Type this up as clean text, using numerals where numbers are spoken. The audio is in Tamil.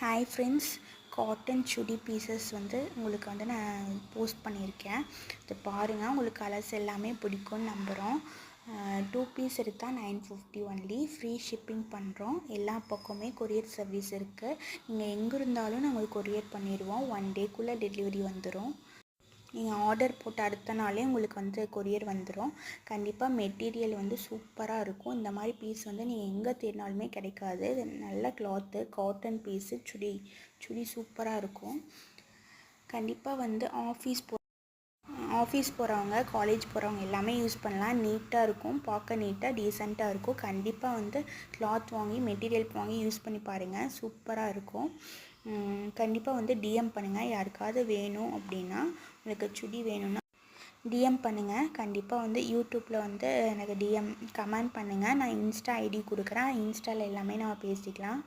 ஹாய் ஃப்ரெண்ட்ஸ், காட்டன் சுடி பீசஸ் வந்து உங்களுக்கு வந்து நான் போஸ்ட் பண்ணியிருக்கேன். இது பாருங்கள், உங்களுக்கு கலர்ஸ் எல்லாமே பிடிக்கும்னு நம்புகிறோம். 2 பீஸ் எடுத்தால் 950 ஒன்லி. ஃப்ரீ ஷிப்பிங் பண்ணுறோம். எல்லா பக்கமே கொரியர் சர்வீஸ் இருக்குது. நீங்கள் எங்கே இருந்தாலும் நாங்கள் கொரியர் பண்ணிடுவோம். 1 டேக்குள்ளே டெலிவரி வந்துடும். நீங்கள் ஆர்டர் போட்ட அடுத்த நாளே உங்களுக்கு வந்து கொரியர் வந்துடும். கண்டிப்பாக மெட்டீரியல் வந்து சூப்பராக இருக்கும். இந்த மாதிரி பீஸ் வந்து நீங்கள் எங்கே தேடினாலுமே கிடைக்காது. இது நல்ல கிளாத்து, காட்டன் பீஸு, சுடி சூப்பராக இருக்கும். கண்டிப்பாக வந்து ஆஃபீஸ் போகிறவங்க, காலேஜ் போகிறவங்க எல்லாமே யூஸ் பண்ணலாம். நீட்டாக இருக்கும், பார்க்க நீட்டாக டீசெண்டாக இருக்கும். கண்டிப்பாக வந்து கிளாத் வாங்கி மெட்டீரியல் வாங்கி யூஸ் பண்ணி பாருங்கள், சூப்பராக இருக்கும். கண்டிப்பாக வந்து டிஎம் பண்ணுங்கள். யாருக்காவது வேணும் அப்படின்னா, உங்களுக்கு சுடி வேணும்னா டிஎம் பண்ணுங்கள். கண்டிப்பாக வந்து யூடியூப்பில் வந்து எனக்கு டிஎம் கமெண்ட் பண்ணுங்கள். நான் இன்ஸ்டா ஐடி கொடுக்குறேன். இன்ஸ்டாவில் எல்லாமே நம்ம பேசிக்கலாம்.